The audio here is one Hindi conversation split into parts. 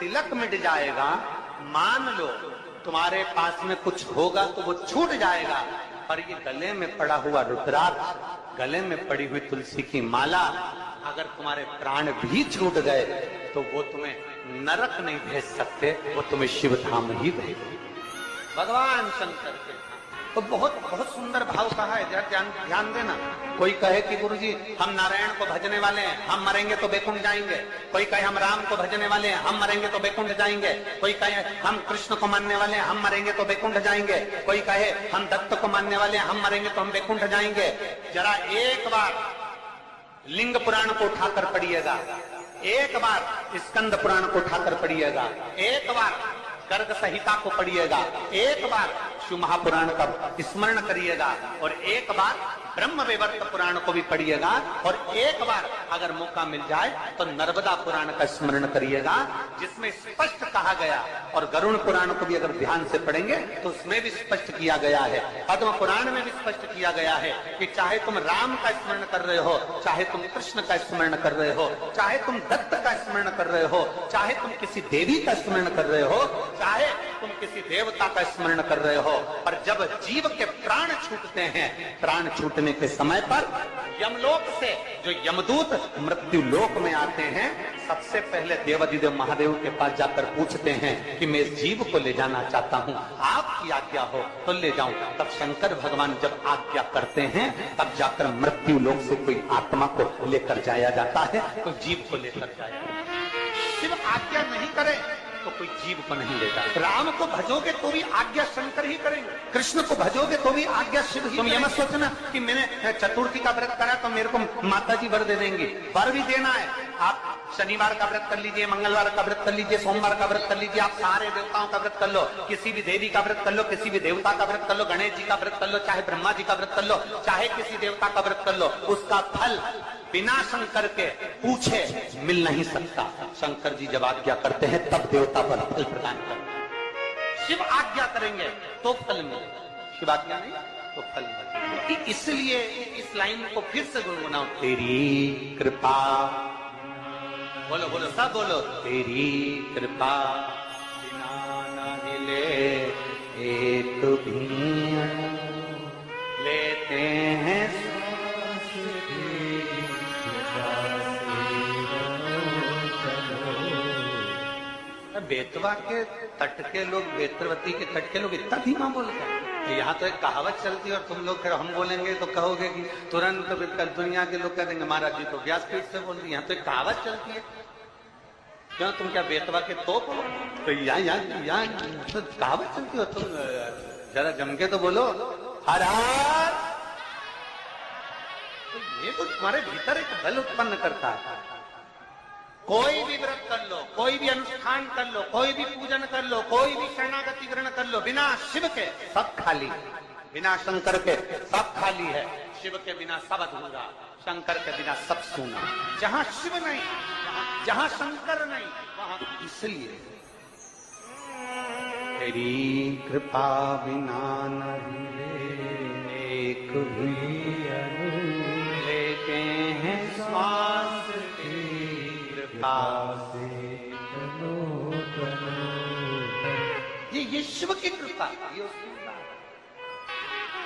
तिलक मिट जाएगा, मान लो तुम्हारे पास में कुछ होगा तो वो छूट जाएगा, पर ये गले में पड़ा हुआ रुद्राक्ष, गले में पड़ी हुई तुलसी की माला, अगर तुम्हारे प्राण भी छूट गए तो वो तुम्हें नरक नहीं भेज सकते, वो तुम्हें शिव धाम ही भेजेंगे। भगवान शंकर के तो बहुत बहुत सुंदर भाव कहा है, जरा ध्यान देना। कोई कहे कि गुरुजी हम नारायण को भजने वाले हैं, हम मरेंगे तो बैकुंठ जाएंगे। कोई कहे हम राम को भजने वाले हैं, हम मरेंगे तो बैकुंठ जाएंगे। कोई कहे हम कृष्ण को मानने वाले हैं, हम मरेंगे तो बैकुंठ जाएंगे। कोई कहे हम दत्त को मानने वाले हैं, हम मरेंगे तो हम बैकुंठ जाएंगे। जरा एक बार लिंग पुराण को उठाकर पढ़िएगा, एक बार स्कंद पुराण को उठाकर पढ़िएगा, एक बार गर्ग संहिता को पढ़िएगा, एक बार शिव महापुराण का स्मरण करिएगा, और एक बार ब्रह्म वैवर्त पुराण को भी पढ़िएगा, और एक बार अगर मौका मिल जाए तो नर्मदा पुराण का स्मरण करिएगा, जिसमें स्पष्ट कहा गया, और गरुण पुराण को भी अगर ध्यान से पढ़ेंगे तो उसमें भी स्पष्ट किया गया है, पद्म पुराण में भी स्पष्ट किया गया है कि चाहे तुम राम का स्मरण कर रहे हो, चाहे तुम कृष्ण का स्मरण कर रहे हो, चाहे तुम दत्त का स्मरण कर रहे हो, चाहे तुम किसी देवी का स्मरण कर रहे हो, चाहे तुम किसी देवता का स्मरण कर रहे हो, पर जब जीव के प्राण छूटते हैं, प्राण छूटने के समय पर यमलोक से जो यमदूत मृत्यु लोक में आते हैं, सबसे पहले देवाधिदेव महादेव के पास जाकर पूछते हैं कि मैं इस जीव को ले जाना चाहता हूँ, आपकी आज्ञा हो तो ले जाऊं। तब शंकर भगवान जब आज्ञा करते हैं, तब जाकर मृत्यु लोक से कोई आत्मा को लेकर जाया जाता है, कोई जीव को लेकर जाया जाता है। शिव आज्ञा नहीं करे तो कोई जीव को नहीं लेता। राम को भजोगे तो भी आज्ञा शंकर ही करेंगे, कृष्ण को भजोगे तो भी आज्ञा शिव ही। तुम ये मत सोचना कि मैंने चतुर्थी का व्रत करा तो मेरे को माता जी वर दे देंगी, वर भी देना है। आप शनिवार का व्रत कर लीजिए, मंगलवार का व्रत कर लीजिए, सोमवार का व्रत कर लीजिए, आप सारे देवताओं का व्रत कर लो, किसी भी देवी का व्रत कर लो, किसी भी देवता का व्रत कर लो, गणेश जी का व्रत कर लो, चाहे ब्रह्मा जी का व्रत कर लो, चाहे किसी देवता का व्रत कर लो, उसका फल बिना शंकर के पूछे मिल नहीं सकता। शंकर जी जब आज्ञा करते हैं तब देवता पर फल प्रदान करते हैं। शिव आज्ञा करेंगे तो फल मिलेगा, शिव आज्ञा नहीं तो फल मिलेगा। इसलिए इस लाइन को फिर से गुनगुनाओ, तेरी कृपा, बोलो बोलो सब बोलो, तेरी कृपा बिना न हिले एक भी लेते हैं बेतवा के तट के लोग, बेतरवती के तट के लोग इतना धीमा बोलते हैं। यहाँ तो एक कहावत चलती है और तुम लोग फिर हम बोलेंगे तो कहोगे कि तुरंत दुनिया के लोग कह देंगे महाराज जी तो व्यासपीठ से बोल रही है। यहाँ तो एक कहावत चलती है, क्यों तुम क्या बेतवा के तोप हो? तो यहाँ तो कहावत चलती हो, तुम जरा जम के तो बोलो हर हर। तो ये तो तुम्हारे भीतर एक बल उत्पन्न करता है। कोई भी व्रत कर लो, कोई भी अनुष्ठान कर लो, कोई भी पूजन कर लो, कोई भी शरणागति ग्रहण कर लो, बिना शिव के सब खाली, बिना शंकर के सब खाली है। शिव के बिना सब अधूरा, शंकर के बिना सब सूना। जहां शिव नहीं, जहां शंकर नहीं, वहां इसलिए तेरी कृपा बिना नहीं एक भी लेते हैं श्वास ये शिव की कृपा।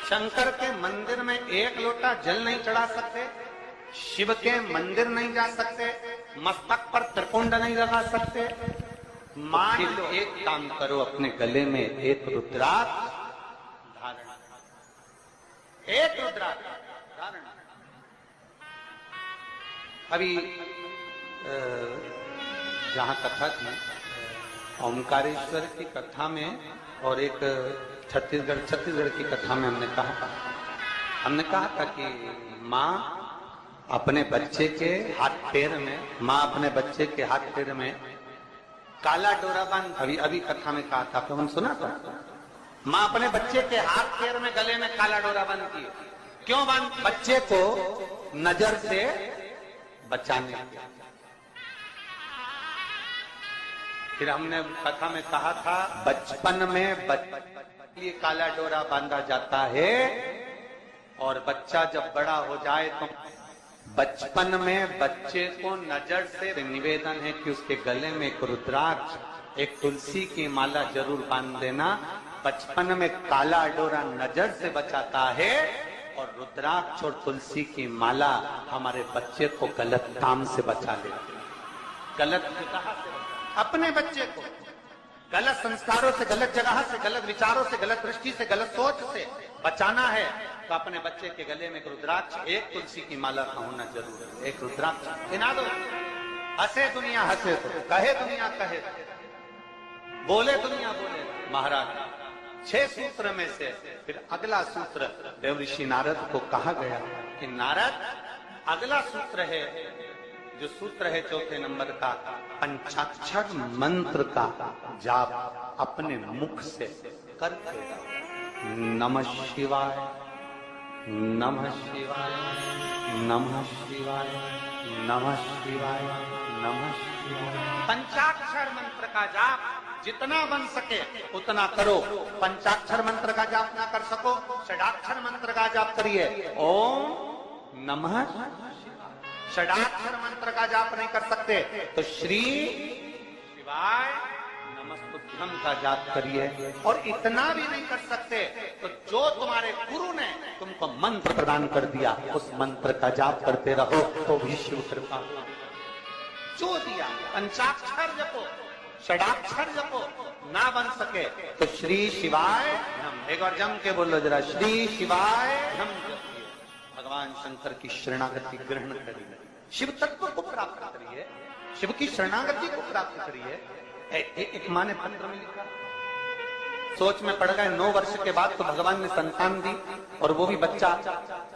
शंकर के मंदिर में एक लोटा जल नहीं चढ़ा सकते, शिव के मंदिर नहीं जा सकते, मस्तक पर त्रिपुंड नहीं लगा सकते। मान लो एक काम करो, अपने गले में एक रुद्राक्ष धारण, एक रुद्राक्ष धारण। अभी जहाँ कथा थी ओमकारेश्वर की कथा में, और एक छत्तीसगढ़ की कथा में हमने कहा था कि माँ अपने बच्चे के हाथ पैर में काला डोरा बांध, अभी कथा में कहा था, हमने सुना था। माँ अपने बच्चे के हाथ पैर में गले में काला डोरा बांधती है। क्यों बांध? बच्चे को नजर से बचाने। फिर हमने कथा में कहा था बचपन में ये काला डोरा बांधा जाता है, और बच्चा जब बड़ा हो जाए तो बचपन में बच्चे को नजर से निवेदन है कि उसके गले में एक रुद्राक्ष, एक तुलसी की माला जरूर बांध देना। बचपन में काला डोरा नजर से बचाता है और रुद्राक्ष और तुलसी की माला हमारे बच्चे को गलत काम से बचा लेती है। गलत जगह से, अपने बच्चे को गलत संस्कारों से, गलत जगह से, गलत विचारों से, गलत दृष्टि से, गलत सोच से बचाना है तो अपने बच्चे के गले में एक रुद्राक्ष, एक तुलसी की माला का होना जरूर है। एक रुद्राक्ष पहना दो। हंसे दुनिया हंसे तो, कहे दुनिया कहे, बोले दुनिया बोले। महाराज 6 सूत्र में से फिर अगला सूत्र देवऋषि नारद को कहा गया कि नारद अगला सूत्र है, जो सूत्र है 4थे नंबर का, पंचाक्षर मंत्र का जाप अपने मुख से करके नमः शिवाय, नमः शिवाय, नमः शिवाय, नमः शिवाय, नमः शिवाय। पंचाक्षर मंत्र का जाप जितना बन सके उतना करो। पंचाक्षर मंत्र का जाप ना कर सको, षडाक्षर मंत्र का जाप करिए। ओम नमः। षडाक्षर मंत्र का जाप नहीं कर सकते तो श्री शिवाय नमस्तुभ्यम का जाप करिए। और इतना भी नहीं कर सकते तो जो तुम्हारे गुरु ने तुमको मंत्र प्रदान कर दिया उस मंत्र का जाप करते रहो तो भी शिव कृपा। जो दिया पंचाक्षर जपो, षडाक्षर जपो, ना बन सके तो श्री शिवाय नम। एक बार जम के बोलो जरा, श्री शिवाय नम। भगवान शंकर की शरणागति ग्रहण करिए, शिव तत्व को प्राप्त करिए, शिव की शरणागति को प्राप्त करिए। एक माँ ने पत्र में लिखा, सोच में पड़ गए 9 वर्ष के बाद तो भगवान ने संतान दी और वो भी बच्चा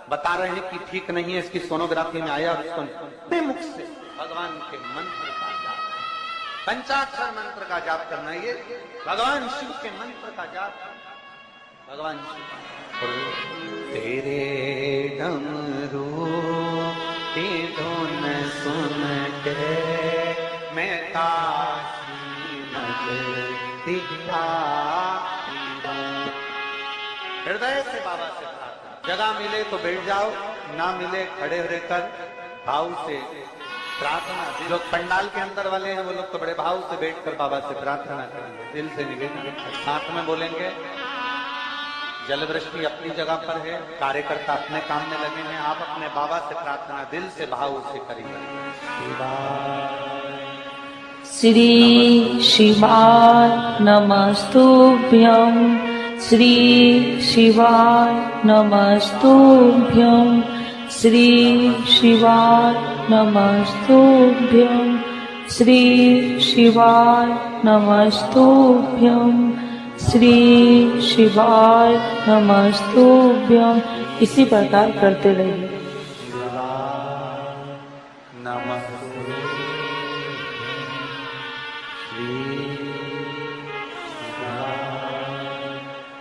बता रहे हैं कि ठीक नहीं है, इसकी सोनोग्राफी में आया और उसको मुख से भगवान के मंत्र का जाप, पंचाक्षर मंत्र का जाप करना, ये भगवान शिव के मंत्र का जाप। भगवान शिव तेरे डमरू की धुन सुन के मैं काशी नगरी हृदय से बाबा से प्रार्थना। जगह मिले तो बैठ जाओ, ना मिले खड़े रहकर भाव से प्रार्थना। जो पंडाल के अंदर वाले हैं वो लोग तो बड़े भाव से बैठकर बाबा से प्रार्थना करेंगे, दिल से निवेदन साथ में बोलेंगे। जल वृष्टि अपनी जगह पर है, कार्यकर्ता अपने काम में लगे हैं, आप अपने बाबा से प्रार्थना दिल से भाव से करिए। श्री शिवाय नमस्तुभ्यं, श्री शिवाय नमस्तुभ्यं, श्री शिवाय नमस्तुभ्यं, श्री शिवाय नमस्तुभ्यं, श्री शिवाय नमस्तुभ्यं। इसी प्रकार करते रहिए।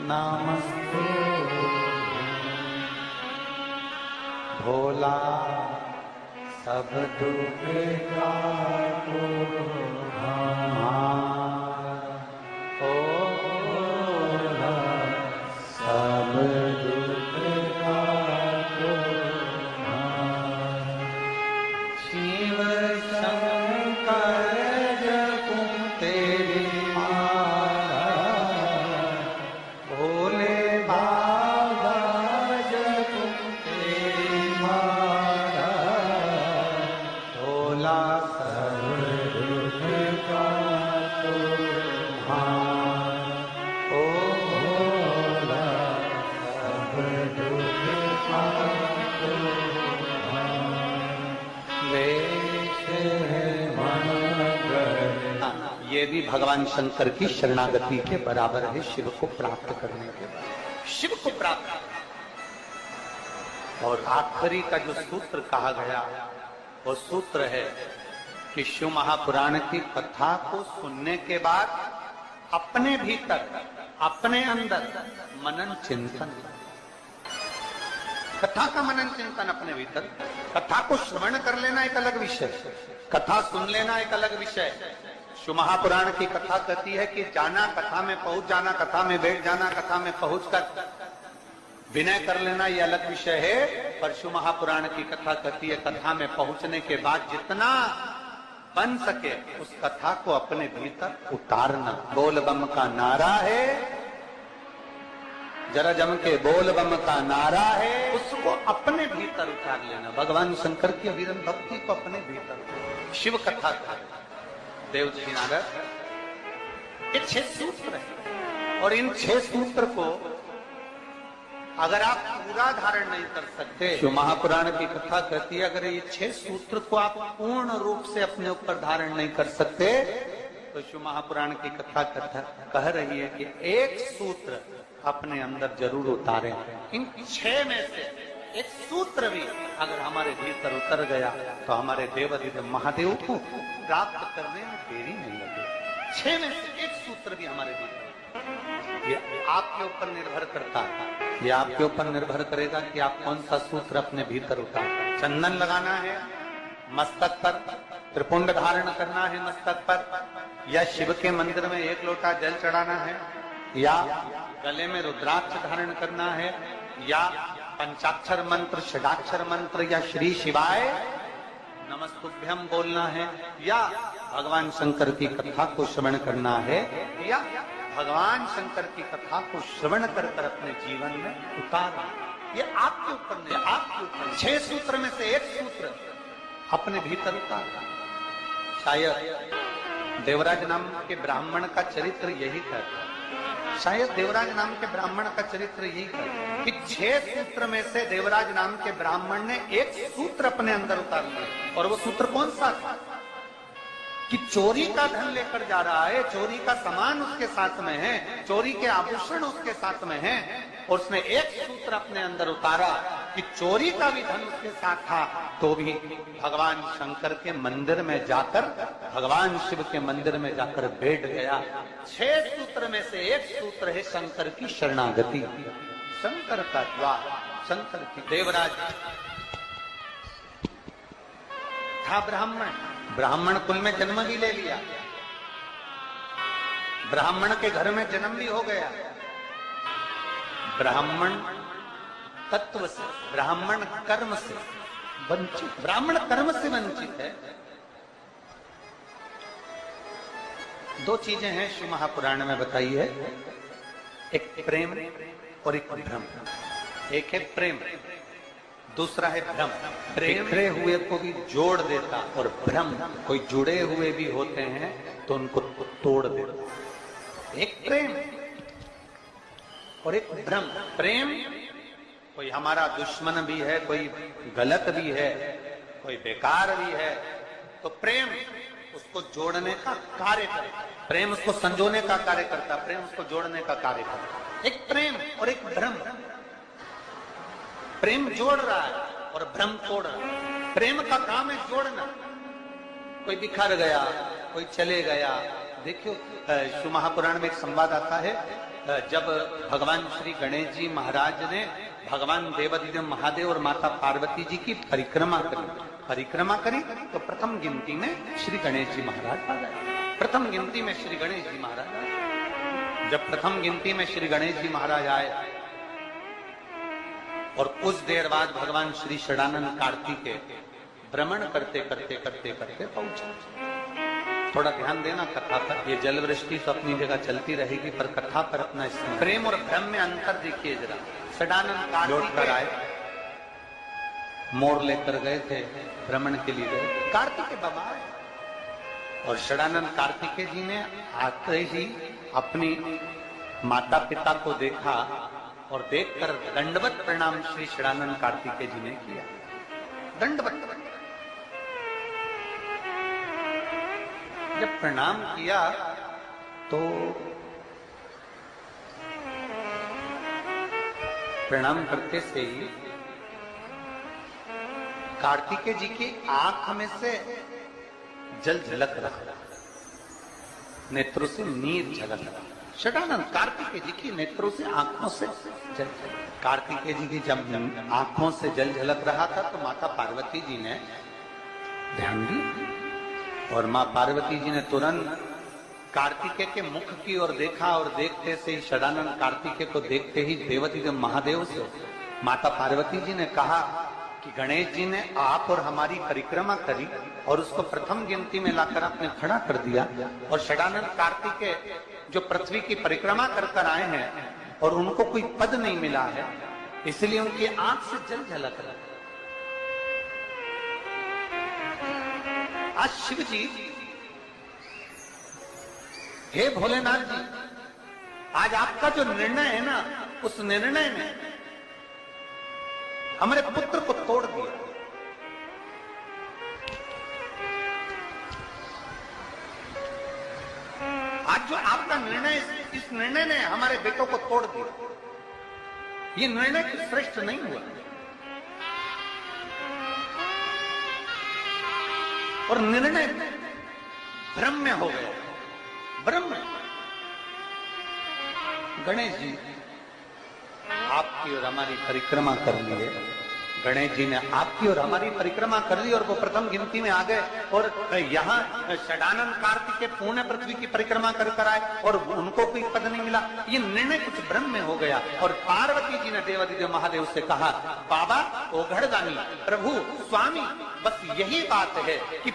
नमस्ते भोला सब दुख काटो ओ भोला सब दुख काटो शिव शंकर जपू तेरी माला भोले बाबा जपू तेरी माला भोला सब दुख काटो ओ भोला सब दुख काटो ये भी भगवान शंकर की शरणागति के बराबर है, शिव को प्राप्त करने के बाद शिव को प्राप्त। और आखिरी का जो सूत्र कहा गया वो सूत्र है कि शिव महापुराण की कथा को सुनने के बाद अपने भीतर, अपने अंदर मनन चिंतन, कथा का मनन चिंतन अपने भीतर। कथा को श्रवण कर लेना एक अलग विषय, कथा सुन लेना एक अलग विषय। शिव महापुराण की कथा कहती है कि जाना, कथा में पहुंच जाना, कथा में बैठ जाना, कथा में पहुंचकर विनय कर लेना ये अलग विषय है। परशु महापुराण की कथा कहती है, कथा में पहुंचने के बाद जितना बन सके उस कथा को अपने भीतर उतारना। बोल बम का नारा है, जरा जम के बोल बम का नारा है, उसको अपने भीतर उतार लेना। भगवान शंकर की अविरत भक्ति को अपने भीतर। शिव कथा का देव जी नारद, ये 6 सूत्र है और इन 6 सूत्र को अगर आप पूरा धारण नहीं कर सकते, शिव महापुराण की कथा कहती है अगर ये 6 सूत्र को आप पूर्ण रूप से अपने ऊपर धारण नहीं कर सकते तो शिव महापुराण की कथा कह रही है कि एक सूत्र अपने अंदर जरूर उतारें। इन 6 में से एक सूत्र भी अगर हमारे भीतर उतर गया तो हमारे देवाधिदेव महादेव को प्राप्त करने में देरी नहीं लगेगी। 6 में से एक सूत्र भी हमारे भीतर, ये आपके ऊपर निर्भर करता है। ये आपके ऊपर निर्भर करेगा कि आप कौन सा सूत्र अपने भीतर उतार। चंदन लगाना है मस्तक पर, त्रिपुंड धारण करना है मस्तक पर, या शिव के मंदिर में 1 लोटा जल चढ़ाना है, या गले में रुद्राक्ष धारण करना है, या पंचाक्षर मंत्र, षडाक्षर मंत्र, या श्री शिवाय नमस्तुभ्यम बोलना है, या भगवान शंकर की कथा को श्रवण करना है, या भगवान शंकर की कथा को श्रवण कर अपने जीवन में उतारना। ये आपके ऊपर नहीं, आपके ऊपर। 6 सूत्र में से एक सूत्र अपने भीतर उतारना। शायद देवराज नाम के ब्राह्मण का चरित्र यही कहता है, शायद देवराज नाम के ब्राह्मण का चरित्र यही कहता है कि 6 सूत्र में से देवराज नाम के ब्राह्मण ने एक सूत्र अपने अंदर उतार लिया। और वो सूत्र कौन सा था कि चोरी का धन लेकर जा रहा है, चोरी का सामान उसके साथ में है, चोरी के आभूषण उसके साथ में है, और उसने एक सूत्र अपने अंदर उतारा कि चोरी का भी धन उसके साथ था तो भी भगवान शंकर के मंदिर में जाकर, भगवान शिव के मंदिर में जाकर बैठ गया। 6 सूत्र में से एक सूत्र है शंकर की शरणागति, शंकर का द्वार, शंकर की। देवराज था ब्राह्मण, ब्राह्मण कुल में जन्म भी ले लिया, ब्राह्मण के घर में जन्म भी हो गया, ब्राह्मण तत्व से, ब्राह्मण कर्म से वंचित, ब्राह्मण कर्म से वंचित है। 2 चीजें हैं शिव महापुराण में बताई है, एक प्रेम और एक भ्रम। एक है प्रेम, दूसरा है भ्रम। प्रेम बिखरे हुए को भी जोड़ देता, और भ्रम कोई जुड़े हुए भी होते हैं तो उनको तोड़ देता। एक प्रेम और एक भ्रम। प्रेम कोई हमारा दुश्मन भी है, कोई गलत भी है, कोई बेकार भी है, तो प्रेम उसको जोड़ने का कार्य करता, प्रेम उसको संजोने का कार्य करता, प्रेम उसको जोड़ने का कार्य करता। एक प्रेम और एक भ्रम। प्रेम जोड़ रहा है और भ्रम तोड़ रहा है। प्रेम का काम है जोड़ना। कोई बिखर गया, कोई चले गया। देखियो शिव महापुराण में एक संवाद आता है, जब भगवान श्री गणेश जी महाराज ने भगवान देवाधिदेव महादेव और माता पार्वती जी की परिक्रमा करी तो प्रथम गिनती में श्री गणेश जी महाराज आ गए। प्रथम गिनती में श्री गणेश जी महाराज आए। जब प्रथम गिनती में श्री गणेश जी महाराज आए और कुछ देर बाद भगवान श्री षडानंद कार्तिकेय भ्रमण करते पहुंचे। थोड़ा ध्यान देना कथा पर, ये जल वृष्टि तो अपनी जगह चलती रहेगी पर कथा पर अपना स्मरण। प्रेम और भ्रम में अंतर देखिए जरा। षडानंद कार्तिकेय आए, मोर लेकर गए थे, भ्रमण के लिए गए, कार्तिकेय बाबा आए और षडानंद कार्तिकेय जी ने आते ही अपनी माता पिता को देखा और देखकर दंडवत प्रणाम श्री षडानंद कार्तिकेय जी ने किया। दंडवत जब प्रणाम किया तो प्रणाम करते से ही कार्तिकेय जी की आंख में से जल झलक रहा, नेत्रों से नीर झलक रहा। षडानंद कार्तिकेय जी की नेत्रों से, आंखों से जल, कार्तिकेय जी की जब आंखों से जल झलक रहा था तो माता पार्वती जी ने ध्यान दिया और मां पार्वती जी ने तुरंत कार्तिकेय के मुख की ओर देखा और देखते से ही षडानंद कार्तिकेय को देखते ही देवती देव महादेव से माता पार्वती जी ने कहा कि गणेश जी ने आप और हमारी परिक्रमा करी और उसको प्रथम गिनती में लाकर आपने खड़ा कर दिया, और षडानंद कार्तिकेय जो पृथ्वी की परिक्रमा कर कर आए हैं और उनको कोई पद नहीं मिला है, इसलिए उनकी आंख से जल झलक रहा है। आज शिव जी, हे भोलेनाथ जी, आज आपका जो निर्णय है ना, उस निर्णय ने हमारे पुत्र को तोड़ दिया। आज जो आपका निर्णय, इस निर्णय ने हमारे बेटों को तोड़ दिया। ये निर्णय श्रेष्ठ नहीं हुआ और निर्णय ब्रह्म हो गया। ब्रह्म गणेश जी आपकी और हमारी परिक्रमा कर लिए। गणेश जी ने आपकी और हमारी परिक्रमा कर ली और वो प्रथम गिनती में आ गए, और यहाँ षडानंद कार्तिकेय पूर्ण पृथ्वी की परिक्रमा कर कर आए और उनको कोई पद नहीं मिला। ये निर्णय कुछ ब्रह्म में हो गया। और पार्वती जी ने देवादिदेव महादेव से कहा, बाबा ओघड़दानी, प्रभु, स्वामी, बस यही बात है कि